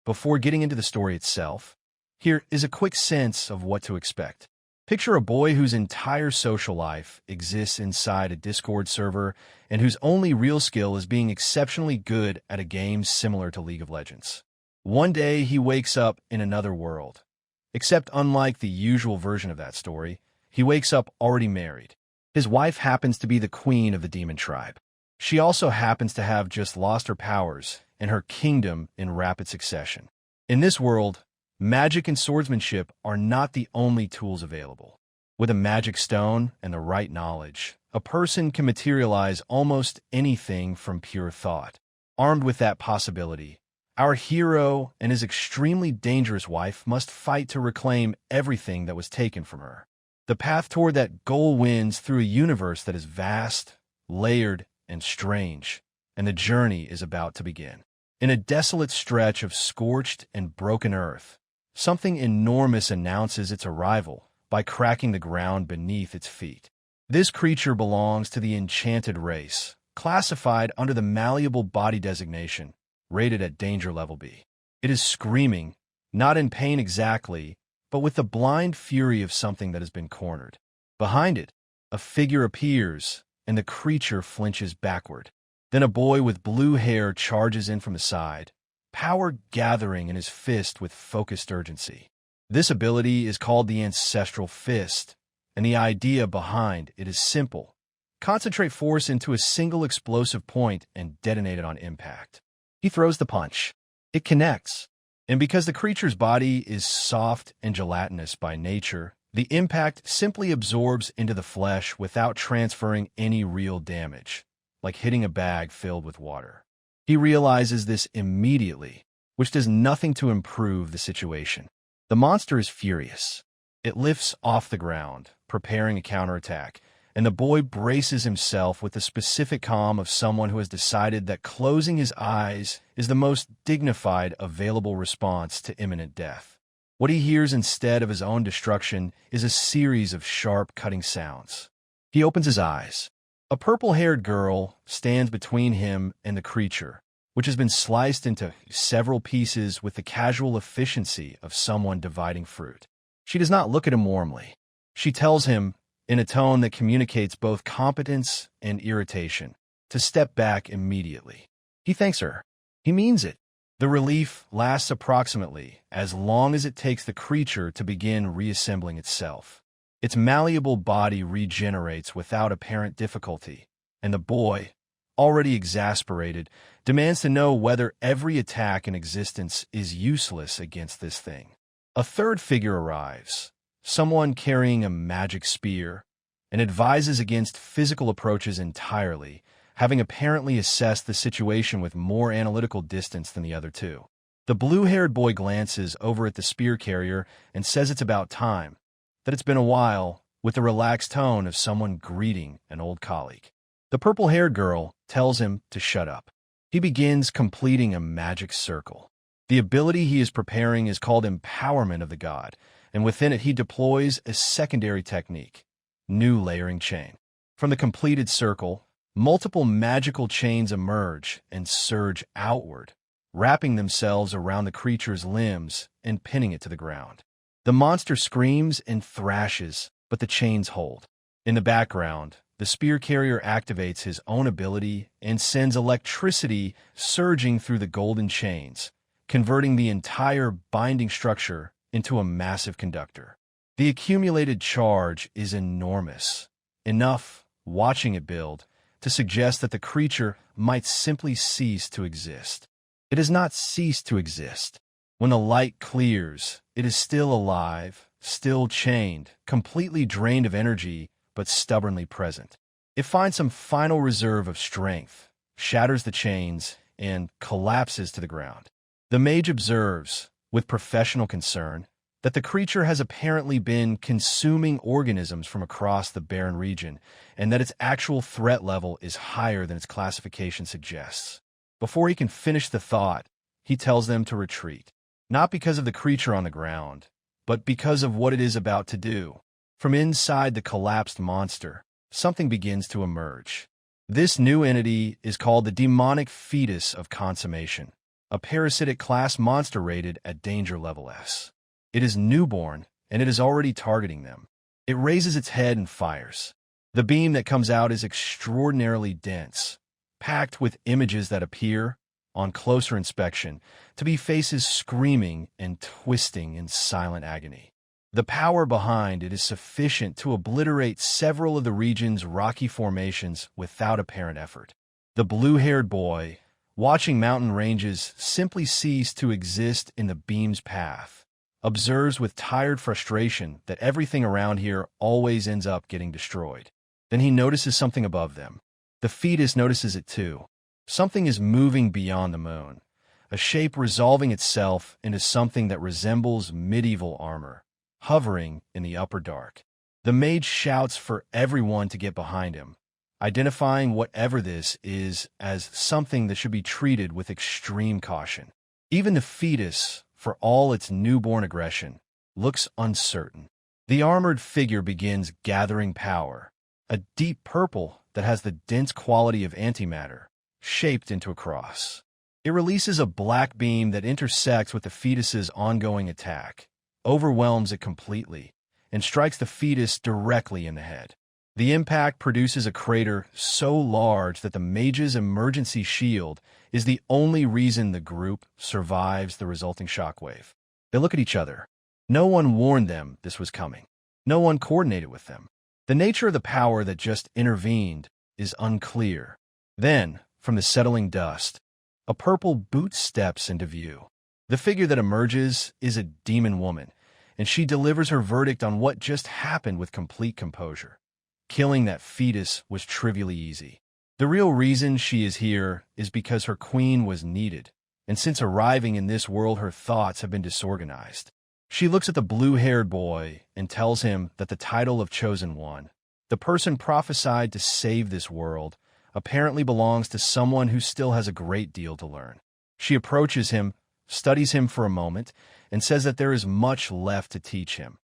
before getting into the story itself, here is a quick sense of what to expect. Picture a boy whose entire social life exists inside a Discord server and whose only real skill is being exceptionally good at a game similar to League of Legends. One day, he wakes up in another world. Except unlike the usual version of that story, he wakes up already married. His wife happens to be the queen of the demon tribe. She also happens to have just lost her powers and her kingdom in rapid succession. In this world, magic and swordsmanship are not the only tools available. With a magic stone and the right knowledge, a person can materialize almost anything from pure thought. Armed with that possibility, our hero and his extremely dangerous wife must fight to reclaim everything that was taken from her. The path toward that goal wins through a universe that is vast, layered, and strange, and the journey is about to begin. In a desolate stretch of scorched and broken earth, something enormous announces its arrival by cracking the ground beneath its feet. This creature belongs to the enchanted race, classified under the malleable body designation, rated at danger level B. It is screaming, not in pain exactly, but with the blind fury of something that has been cornered. Behind it, a figure appears, and the creature flinches backward. Then a boy with blue hair charges in from the side, power gathering in his fist with focused urgency. This ability is called the Ancestral Fist, and the idea behind it is simple. Concentrate force into a single explosive point and detonate it on impact. He throws the punch. It connects. And because the creature's body is soft and gelatinous by nature, the impact simply absorbs into the flesh without transferring any real damage, like hitting a bag filled with water. He realizes this immediately, which does nothing to improve the situation. The monster is furious. It lifts off the ground, preparing a counterattack, and the boy braces himself with the specific calm of someone who has decided that closing his eyes is the most dignified available response to imminent death. What he hears instead of his own destruction is a series of sharp, cutting sounds. He opens his eyes. A purple-haired girl stands between him and the creature, which has been sliced into several pieces with the casual efficiency of someone dividing fruit. She does not look at him warmly. She tells him, in a tone that communicates both competence and irritation, to step back immediately. He thanks her. He means it. The relief lasts approximately as long as it takes the creature to begin reassembling itself. Its malleable body regenerates without apparent difficulty, and the boy, already exasperated, demands to know whether every attack in existence is useless against this thing. A third figure arrives, someone carrying a magic spear, and advises against physical approaches entirely, having apparently assessed the situation with more analytical distance than the other two. The blue-haired boy glances over at the spear carrier and says it's about time, that it's been a while, with the relaxed tone of someone greeting an old colleague. The purple-haired girl tells him to shut up. He begins completing a magic circle. The ability he is preparing is called Empowerment of the God, and within it he deploys a secondary technique, New Layering Chain. From the completed circle, multiple magical chains emerge and surge outward, wrapping themselves around the creature's limbs and pinning it to the ground. The monster screams and thrashes, but the chains hold. In the background, the spear carrier activates his own ability and sends electricity surging through the golden chains, converting the entire binding structure into a massive conductor. The accumulated charge is enormous, enough, watching it build, to suggest that the creature might simply cease to exist. It has not ceased to exist. When the light clears, it is still alive, still chained, completely drained of energy, but stubbornly present. It finds some final reserve of strength, shatters the chains, and collapses to the ground. The mage observes, with professional concern, that the creature has apparently been consuming organisms from across the barren region, and that its actual threat level is higher than its classification suggests. Before he can finish the thought, he tells them to retreat, not because of the creature on the ground, but because of what it is about to do. From inside the collapsed monster, something begins to emerge. This new entity is called the demonic fetus of consummation. a parasitic class monster rated at danger level S. It is newborn, and it is already targeting them. It raises its head and fires. The beam that comes out is extraordinarily dense, packed with images that appear, on closer inspection, to be faces screaming and twisting in silent agony. The power behind it is sufficient to obliterate several of the region's rocky formations without apparent effort. The blue-haired boy, watching mountain ranges simply cease to exist in the beam's path, observes with tired frustration that everything around here always ends up getting destroyed. Then he notices something above them. The fetus notices it too. Something is moving beyond the moon, a shape resolving itself into something that resembles medieval armor, hovering in the upper dark. The mage shouts for everyone to get behind him, identifying whatever this is as something that should be treated with extreme caution. Even the fetus, for all its newborn aggression, looks uncertain. The armored figure begins gathering power, a deep purple that has the dense quality of antimatter, shaped into a cross. It releases a black beam that intersects with the fetus's ongoing attack, overwhelms it completely, and strikes the fetus directly in the head. The impact produces a crater so large that the mage's emergency shield is the only reason the group survives the resulting shockwave. They look at each other. No one warned them this was coming. No one coordinated with them. The nature of the power that just intervened is unclear. Then, from the settling dust, a purple boot steps into view. The figure that emerges is a demon woman, and she delivers her verdict on what just happened with complete composure. Killing that fetus was trivially easy. The real reason she is here is because her queen was needed, and since arriving in this world her thoughts have been disorganized. She looks at the blue-haired boy and tells him that the title of Chosen One, the person prophesied to save this world, apparently belongs to someone who still has a great deal to learn. She approaches him, studies him for a moment, and says that there is much left to teach him,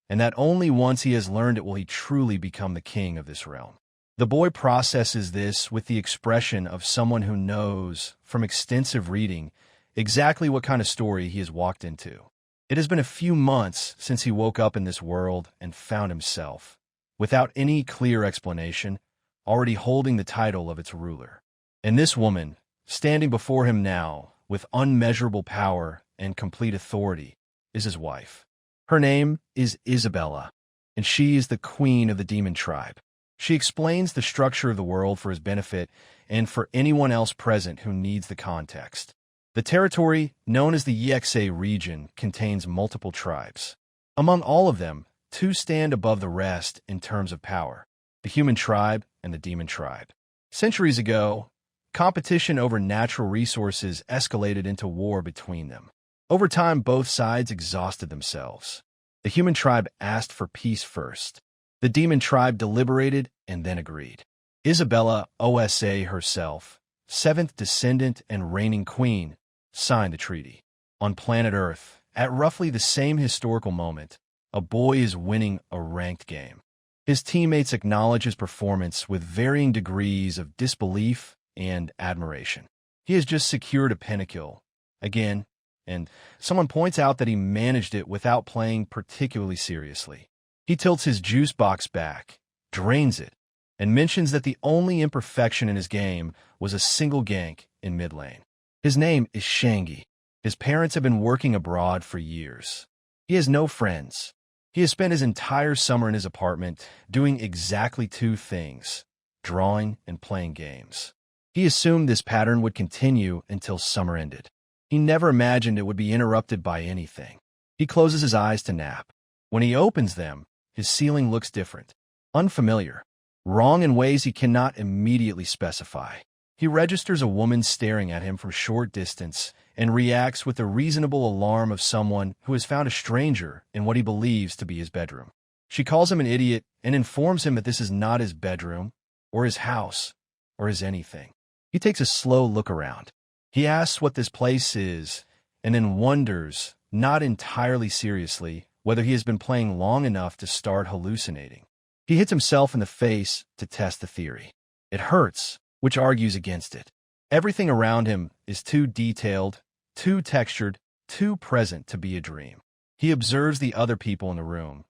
and that only once he has learned it will he truly become the king of this realm. The boy processes this with the expression of someone who knows, from extensive reading, exactly what kind of story he has walked into. It has been a few months since he woke up in this world and found himself, without any clear explanation, already holding the title of its ruler. And this woman, standing before him now, with unmeasurable power and complete authority, is his wife. Her name is Isabella, and she is the queen of the demon tribe. She explains the structure of the world for his benefit and for anyone else present who needs the context. The territory, known as the Yexe region, contains multiple tribes. Among all of them, two stand above the rest in terms of power: the human tribe and the demon tribe. Centuries ago, competition over natural resources escalated into war between them. Over time, both sides exhausted themselves. The human tribe asked for peace first. The demon tribe deliberated and then agreed. Isabella Osa herself, seventh descendant and reigning queen, signed the treaty. On planet Earth, at roughly the same historical moment, a boy is winning a ranked game. His teammates acknowledge his performance with varying degrees of disbelief and admiration. He has just secured a pentakill, again, and someone points out that he managed it without playing particularly seriously. He tilts his juice box back, drains it, and mentions that the only imperfection in his game was a single gank in mid lane. His name is Shangi. His parents have been working abroad for years. He has no friends. He has spent his entire summer in his apartment doing exactly two things: drawing and playing games. He assumed this pattern would continue until summer ended. He never imagined it would be interrupted by anything. He closes his eyes to nap. When he opens them, his ceiling looks different, unfamiliar, wrong in ways he cannot immediately specify. He registers a woman staring at him from short distance and reacts with the reasonable alarm of someone who has found a stranger in what he believes to be his bedroom. She calls him an idiot and informs him that this is not his bedroom, or his house, or his anything. He takes a slow look around. He asks what this place is, and then wonders, not entirely seriously, whether he has been playing long enough to start hallucinating. He hits himself in the face to test the theory. It hurts, which argues against it. Everything around him is too detailed, too textured, too present to be a dream. He observes the other people in the room,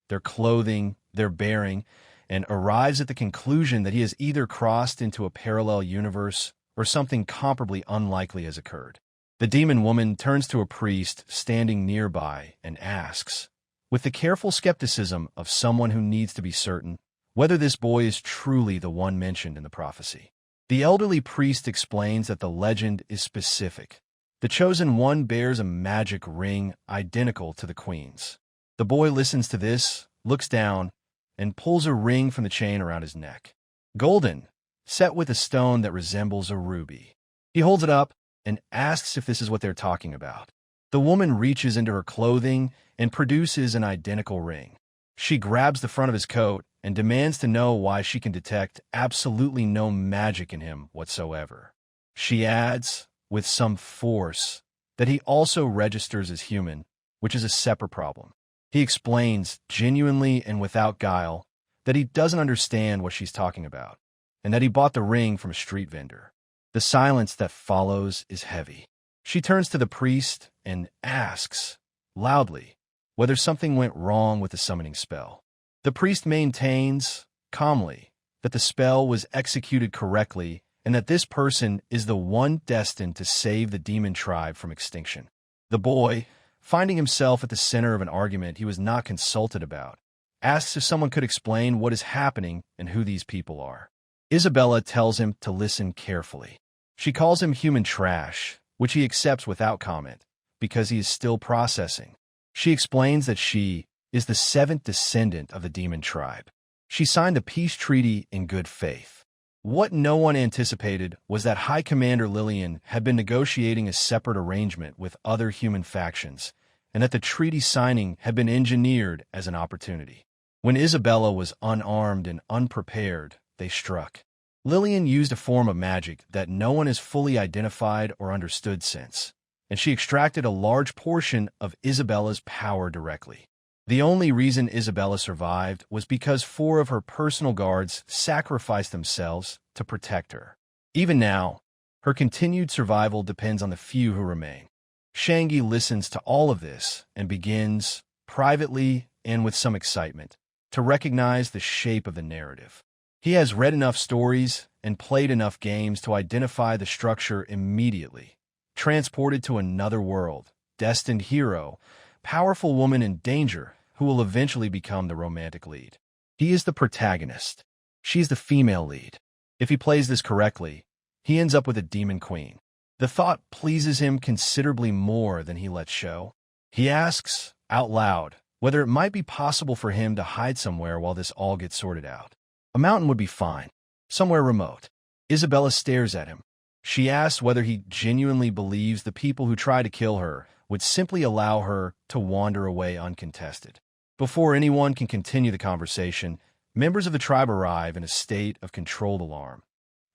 their clothing, their bearing, and arrives at the conclusion that he has either crossed into a parallel universe or something comparably unlikely has occurred. The demon woman turns to a priest standing nearby and asks, with the careful skepticism of someone who needs to be certain, whether this boy is truly the one mentioned in the prophecy. The elderly priest explains that the legend is specific. The chosen one bears a magic ring identical to the queen's. The boy listens to this, looks down, and pulls a ring from the chain around his neck. Golden, set with a stone that resembles a ruby. He holds it up and asks if this is what they're talking about. The woman reaches into her clothing and produces an identical ring. She grabs the front of his coat and demands to know why she can detect absolutely no magic in him whatsoever. She adds, with some force, that he also registers as human, which is a separate problem. He explains, genuinely and without guile, that he doesn't understand what she's talking about, and that he bought the ring from a street vendor. The silence that follows is heavy. She turns to the priest and asks, loudly, whether something went wrong with the summoning spell. The priest maintains, calmly, that the spell was executed correctly and that this person is the one destined to save the demon tribe from extinction. The boy, finding himself at the center of an argument he was not consulted about, asks if someone could explain what is happening and who these people are. Isabella tells him to listen carefully. She calls him human trash, which he accepts without comment, because he is still processing. She explains that she is the seventh descendant of the demon tribe. She signed the peace treaty in good faith. What no one anticipated was that High Commander Lillian had been negotiating a separate arrangement with other human factions, and that the treaty signing had been engineered as an opportunity. When Isabella was unarmed and unprepared, they struck. Lillian used a form of magic that no one has fully identified or understood since, and she extracted a large portion of Isabella's power directly. The only reason Isabella survived was because 4 of her personal guards sacrificed themselves to protect her. Even now, her continued survival depends on the few who remain. Shangi listens to all of this and begins, privately and with some excitement, to recognize the shape of the narrative. He has read enough stories and played enough games to identify the structure immediately. Transported to another world, destined hero, powerful woman in danger who will eventually become the romantic lead. He is the protagonist. She's the female lead. If he plays this correctly, he ends up with a demon queen. The thought pleases him considerably more than he lets show. He asks, out loud, whether it might be possible for him to hide somewhere while this all gets sorted out. A mountain would be fine, somewhere remote. Isabella stares at him. She asks whether he genuinely believes the people who try to kill her would simply allow her to wander away uncontested. Before anyone can continue the conversation, members of the tribe arrive in a state of controlled alarm.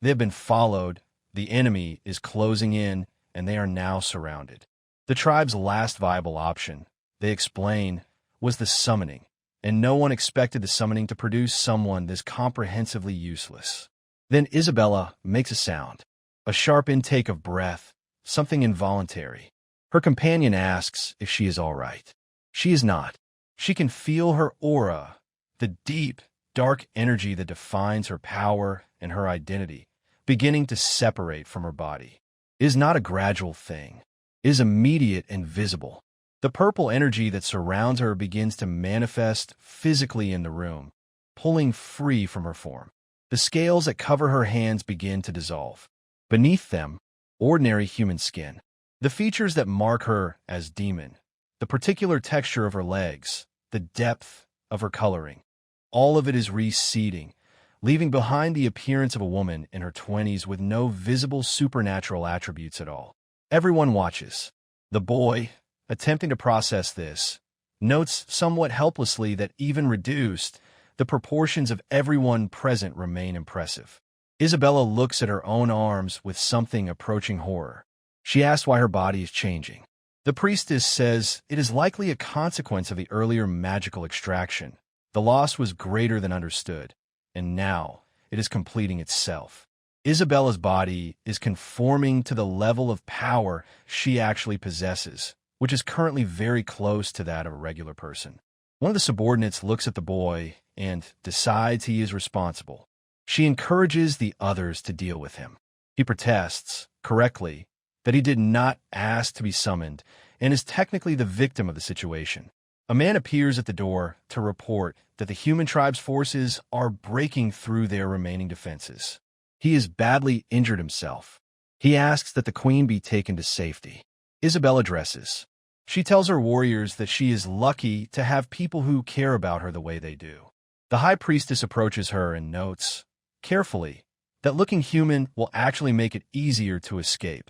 They have been followed, the enemy is closing in, and they are now surrounded. The tribe's last viable option, they explain, was the summoning, and no one expected the summoning to produce someone this comprehensively useless. Then Isabella makes a sound, a sharp intake of breath, something involuntary. Her companion asks if she is all right. She is not. She can feel her aura, the deep, dark energy that defines her power and her identity, beginning to separate from her body. It is not a gradual thing. It is immediate and visible. The purple energy that surrounds her begins to manifest physically in the room, pulling free from her form. The scales that cover her hands begin to dissolve. Beneath them, ordinary human skin. The features that mark her as demon, the particular texture of her legs, the depth of her coloring, all of it is receding, leaving behind the appearance of a woman in her 20s with no visible supernatural attributes at all. Everyone watches. The boy, attempting to process this, notes somewhat helplessly that even reduced, the proportions of everyone present remain impressive. Isabella looks at her own arms with something approaching horror. She asks why her body is changing. The priestess says it is likely a consequence of the earlier magical extraction. The loss was greater than understood, and now it is completing itself. Isabella's body is conforming to the level of power she actually possesses, which is currently very close to that of a regular person. One of the subordinates looks at the boy and decides he is responsible. She encourages the others to deal with him. He protests, correctly, that he did not ask to be summoned and is technically the victim of the situation. A man appears at the door to report that the human tribe's forces are breaking through their remaining defenses. He has badly injured himself. He asks that the queen be taken to safety. Isabella dresses. She tells her warriors that she is lucky to have people who care about her the way they do. The high priestess approaches her and notes, carefully, that looking human will actually make it easier to escape,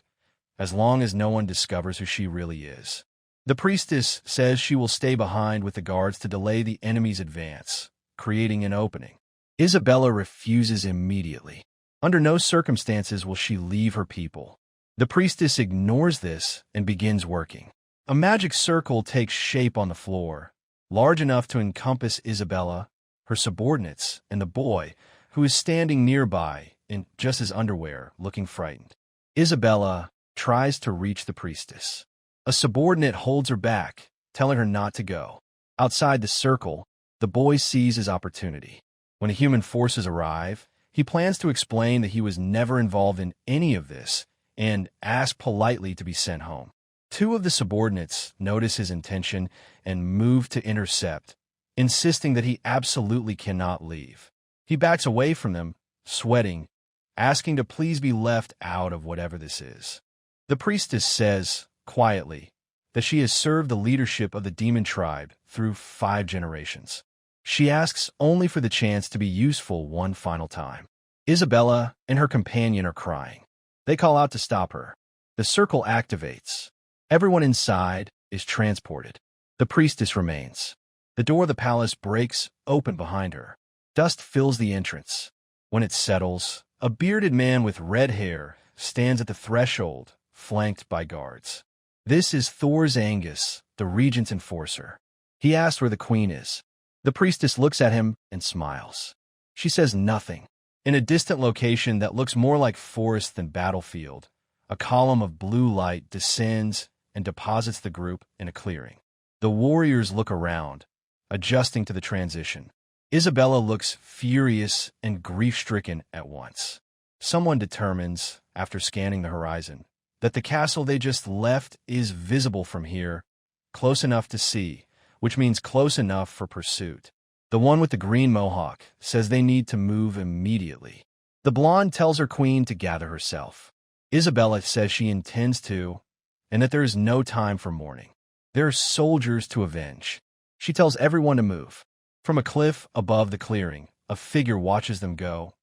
as long as no one discovers who she really is. The priestess says she will stay behind with the guards to delay the enemy's advance, creating an opening. Isabella refuses immediately. Under no circumstances will she leave her people. The priestess ignores this and begins working. A magic circle takes shape on the floor, large enough to encompass Isabella, her subordinates, and the boy, who is standing nearby in just his underwear, looking frightened. Isabella tries to reach the priestess. A subordinate holds her back, telling her not to go. Outside the circle, the boy sees his opportunity. When the human forces arrive, he plans to explain that he was never involved in any of this and ask politely to be sent home. Two of the subordinates notice his intention and move to intercept, insisting that he absolutely cannot leave. He backs away from them, sweating, asking to please be left out of whatever this is. The priestess says, quietly, that she has served the leadership of the demon tribe through 5 generations. She asks only for the chance to be useful one final time. Isabella and her companion are crying. They call out to stop her. The circle activates. Everyone inside is transported. The priestess remains. The door of the palace breaks open behind her. Dust fills the entrance. When it settles, a bearded man with red hair stands at the threshold, flanked by guards. This is Thor's Angus, the regent's enforcer. He asks where the queen is. The priestess looks at him and smiles. She says nothing. In a distant location that looks more like forest than battlefield, a column of blue light descends and deposits the group in a clearing. The warriors look around, adjusting to the transition. Isabella looks furious and grief-stricken at once. Someone determines, after scanning the horizon, that the castle they just left is visible from here, close enough to see, which means close enough for pursuit. The one with the green mohawk says they need to move immediately. The blonde tells her queen to gather herself. Isabella says she intends to, and that there is no time for mourning. There are soldiers to avenge. She tells everyone to move. From a cliff above the clearing, a figure watches them go,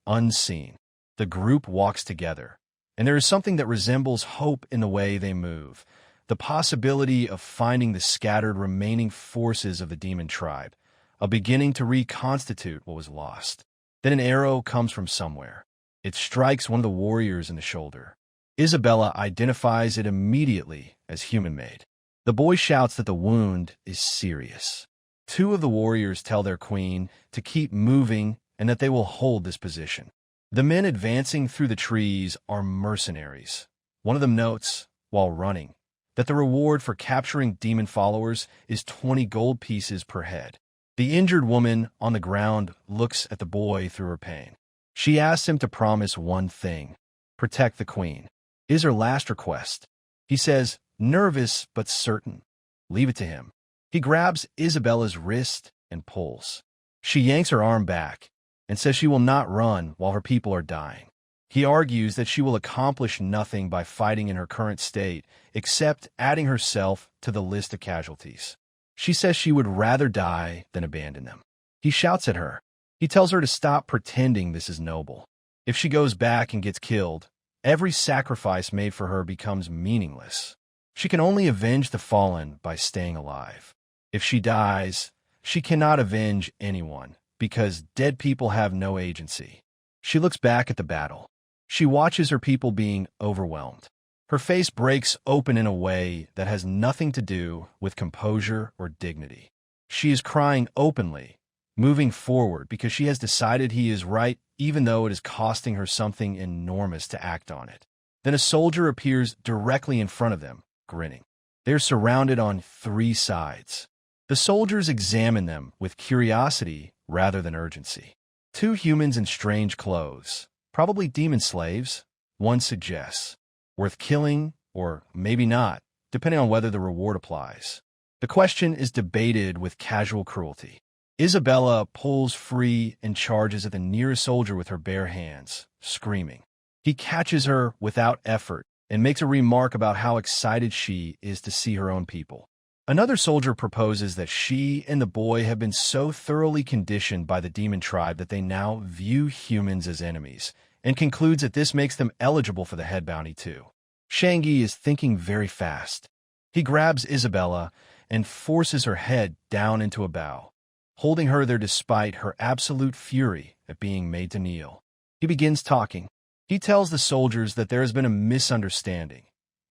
unseen. The group walks together, and there is something that resembles hope in the way they move, the possibility of finding the scattered remaining forces of the demon tribe, a beginning to reconstitute what was lost. Then an arrow comes from somewhere. It strikes one of the warriors in the shoulder. Isabella identifies it immediately as human-made. The boy shouts that the wound is serious. 2 of the warriors tell their queen to keep moving and that they will hold this position. The men advancing through the trees are mercenaries. One of them notes, while running, that the reward for capturing demon followers is 20 gold pieces per head. The injured woman on the ground looks at the boy through her pain. She asks him to promise one thing: protect the queen. It is her last request. He says, nervous but certain. Leave it to him. He grabs Isabella's wrist and pulls. She yanks her arm back and says she will not run while her people are dying. He argues that she will accomplish nothing by fighting in her current state except adding herself to the list of casualties. She says she would rather die than abandon them. He shouts at her. He tells her to stop pretending this is noble. If she goes back and gets killed, every sacrifice made for her becomes meaningless. She can only avenge the fallen by staying alive. If she dies, she cannot avenge anyone, because dead people have no agency. She looks back at the battle. She watches her people being overwhelmed. Her face breaks open in a way that has nothing to do with composure or dignity. She is crying openly, moving forward because she has decided he is right, even though it is costing her something enormous to act on it. Then a soldier appears directly in front of them, grinning. They're surrounded on three sides. The soldiers examine them with curiosity rather than urgency. Two humans in strange clothes, probably demon slaves, one suggests. Worth killing, or maybe not, depending on whether the reward applies. The question is debated with casual cruelty. Isabella pulls free and charges at the nearest soldier with her bare hands, screaming. He catches her without effort and makes a remark about how excited she is to see her own people. Another soldier proposes that she and the boy have been so thoroughly conditioned by the demon tribe that they now view humans as enemies, and concludes that this makes them eligible for the head bounty too. Shangi is thinking very fast. He grabs Isabella and forces her head down into a bow, holding her there despite her absolute fury at being made to kneel. He begins talking. He tells the soldiers that there has been a misunderstanding,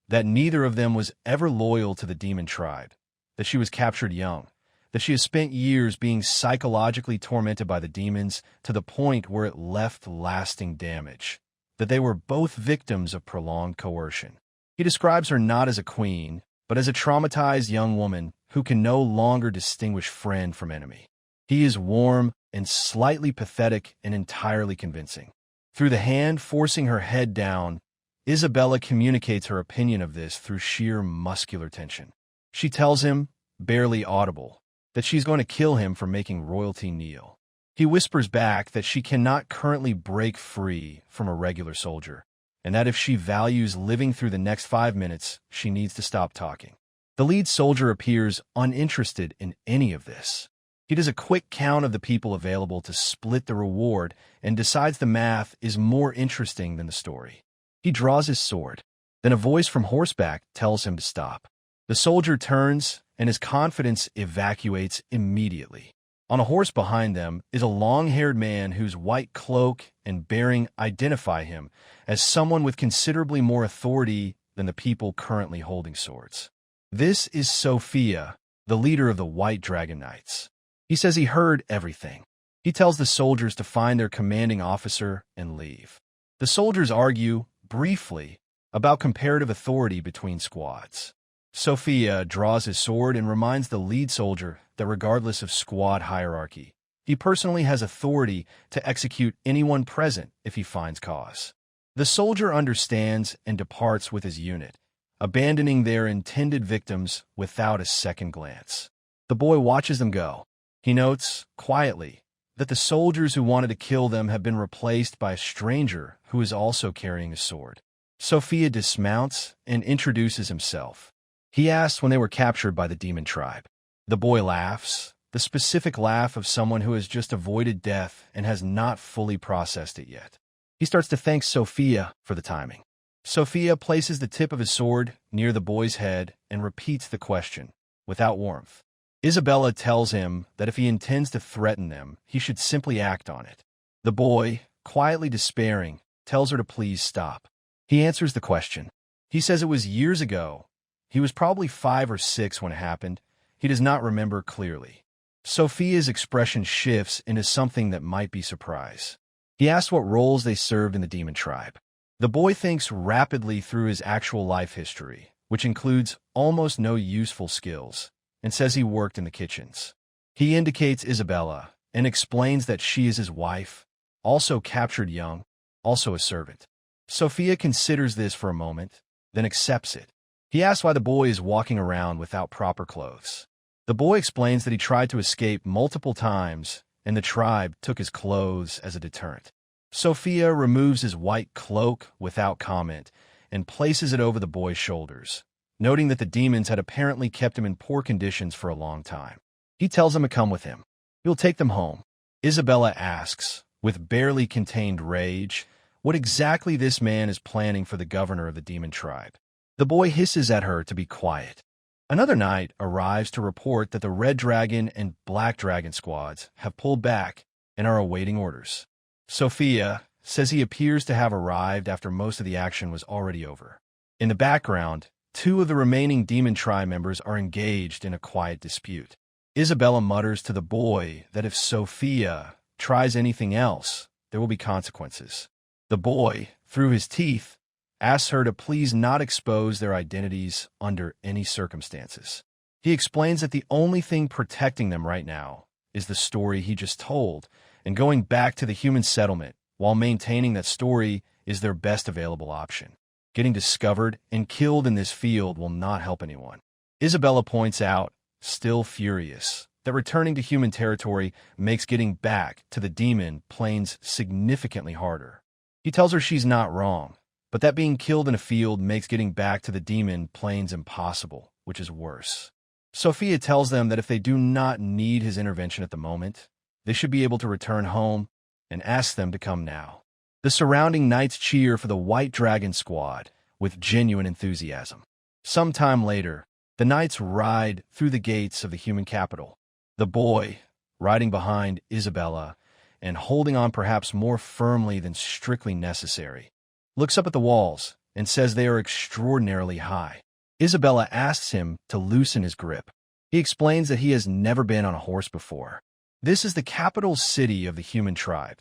that neither of them was ever loyal to the demon tribe, that she was captured young, that she has spent years being psychologically tormented by the demons to the point where it left lasting damage, that they were both victims of prolonged coercion. He describes her not as a queen, but as a traumatized young woman who can no longer distinguish friend from enemy. He is warm and slightly pathetic and entirely convincing. Through the hand forcing her head down, Isabella communicates her opinion of this through sheer muscular tension. She tells him, barely audible, that she's going to kill him for making royalty kneel. He whispers back that she cannot currently break free from a regular soldier, and that if she values living through the next 5 minutes, she needs to stop talking. The lead soldier appears uninterested in any of this. He does a quick count of the people available to split the reward and decides the math is more interesting than the story. He draws his sword. Then a voice from horseback tells him to stop. The soldier turns, and his confidence evacuates immediately. On a horse behind them is a long-haired man whose white cloak and bearing identify him as someone with considerably more authority than the people currently holding swords. This is Sophia, the leader of the White Dragon Knights. He says he heard everything. He tells the soldiers to find their commanding officer and leave. The soldiers argue, briefly, about comparative authority between squads. Sophia draws his sword and reminds the lead soldier that regardless of squad hierarchy, he personally has authority to execute anyone present if he finds cause. The soldier understands and departs with his unit, abandoning their intended victims without a second glance. The boy watches them go. He notes, quietly, that the soldiers who wanted to kill them have been replaced by a stranger who is also carrying a sword. Sophia dismounts and introduces himself. He asks when they were captured by the demon tribe. The boy laughs, the specific laugh of someone who has just avoided death and has not fully processed it yet. He starts to thank Sophia for the timing. Sophia places the tip of his sword near the boy's head and repeats the question, without warmth. Isabella tells him that if he intends to threaten them, he should simply act on it. The boy, quietly despairing, tells her to please stop. He answers the question. He says it was years ago. He was probably 5 or 6 when it happened. He does not remember clearly. Sophia's expression shifts into something that might be surprise. He asks what roles they served in the demon tribe. The boy thinks rapidly through his actual life history, which includes almost no useful skills, and says he worked in the kitchens. He indicates Isabella and explains that she is his wife, also captured young, also a servant. Sophia considers this for a moment, then accepts it. He asks why the boy is walking around without proper clothes. The boy explains that he tried to escape multiple times, and the tribe took his clothes as a deterrent. Sophia removes his white cloak without comment and places it over the boy's shoulders, noting that the demons had apparently kept him in poor conditions for a long time. He tells them to come with him. He'll take them home. Isabella asks, with barely contained rage, what exactly this man is planning for the governor of the demon tribe. The boy hisses at her to be quiet. Another knight arrives to report that the Red Dragon and Black Dragon squads have pulled back and are awaiting orders. Sophia says he appears to have arrived after most of the action was already over. In the background, 2 of the remaining demon tribe members are engaged in a quiet dispute. Isabella mutters to the boy that if Sophia tries anything else, there will be consequences. The boy, through his teeth, asks her to please not expose their identities under any circumstances. He explains that the only thing protecting them right now is the story he just told, and going back to the human settlement while maintaining that story is their best available option. Getting discovered and killed in this field will not help anyone. Isabella points out, still furious, that returning to human territory makes getting back to the demon planes significantly harder. He tells her she's not wrong, but that being killed in a field makes getting back to the demon planes impossible, which is worse. Sophia tells them that if they do not need his intervention at the moment, they should be able to return home and asks them to come now. The surrounding knights cheer for the White Dragon Squad with genuine enthusiasm. Sometime later, the knights ride through the gates of the human capital. The boy, riding behind Isabella and holding on perhaps more firmly than strictly necessary, looks up at the walls and says they are extraordinarily high. Isabella asks him to loosen his grip. He explains that he has never been on a horse before. This is the capital city of the human tribe,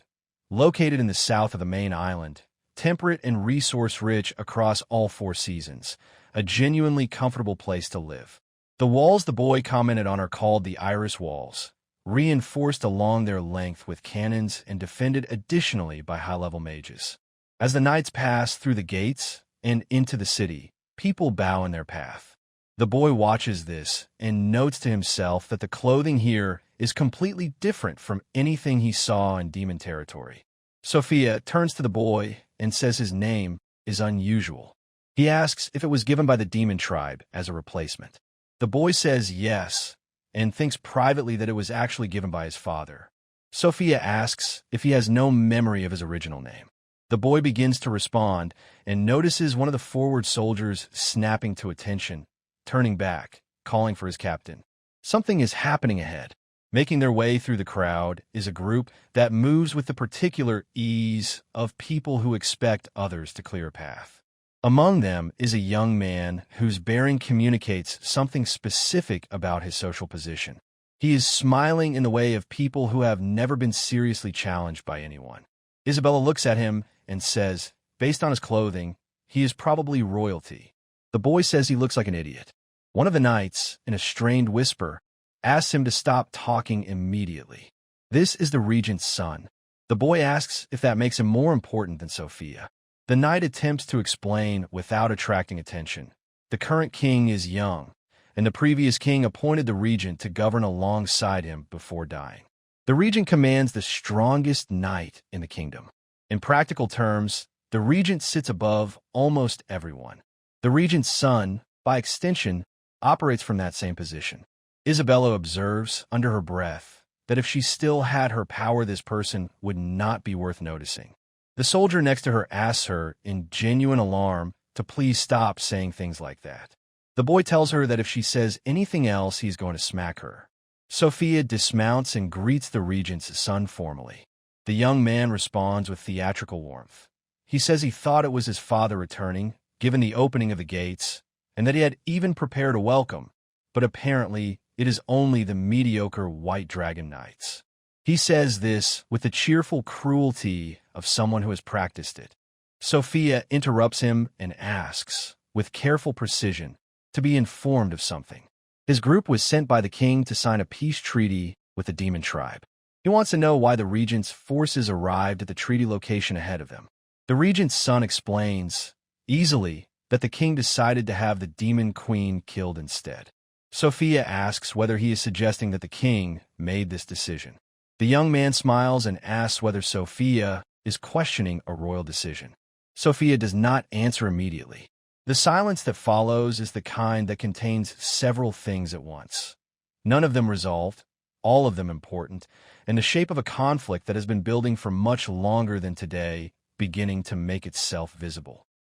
located in the south of the main island, temperate and resource-rich across all 4 seasons, a genuinely comfortable place to live. The walls the boy commented on are called the Iris Walls, reinforced along their length with cannons and defended additionally by high-level mages. As the knights pass through the gates and into the city, people bow in their path. The boy watches this and notes to himself that the clothing here is completely different from anything he saw in demon territory. Sophia turns to the boy and says his name is unusual. He asks if it was given by the demon tribe as a replacement. The boy says yes and thinks privately that it was actually given by his father. Sophia asks if he has no memory of his original name. The boy begins to respond and notices one of the forward soldiers snapping to attention, turning back, calling for his captain. Something is happening ahead. Making their way through the crowd is a group that moves with the particular ease of people who expect others to clear a path. Among them is a young man whose bearing communicates something specific about his social position. He is smiling in the way of people who have never been seriously challenged by anyone. Isabella looks at him and says, based on his clothing, he is probably royalty. The boy says he looks like an idiot. One of the knights, in a strained whisper, asks him to stop talking immediately. This is the regent's son. The boy asks if that makes him more important than Sophia. The knight attempts to explain without attracting attention. The current king is young, and the previous king appointed the regent to govern alongside him before dying. The regent commands the strongest knight in the kingdom. In practical terms, the regent sits above almost everyone. The regent's son, by extension, operates from that same position. Isabella observes, under her breath, that if she still had her power, this person would not be worth noticing. The soldier next to her asks her, in genuine alarm, to please stop saying things like that. The boy tells her that if she says anything else, he's going to smack her. Sophia dismounts and greets the regent's son formally. The young man responds with theatrical warmth. He says he thought it was his father returning, given the opening of the gates, and that he had even prepared a welcome, but apparently it is only the mediocre White Dragon Knights. He says this with the cheerful cruelty of someone who has practiced it. Sophia interrupts him and asks, with careful precision, to be informed of something. His group was sent by the king to sign a peace treaty with the demon tribe. He wants to know why the regent's forces arrived at the treaty location ahead of them. The regent's son explains, easily, that the king decided to have the demon queen killed instead. Sophia asks whether he is suggesting that the king made this decision. The young man smiles and asks whether Sophia is questioning a royal decision. Sophia does not answer immediately. The silence that follows is the kind that contains several things at once. None of them resolved, all of them important, in the shape of a conflict that has been building for much longer than today, beginning to make itself visible.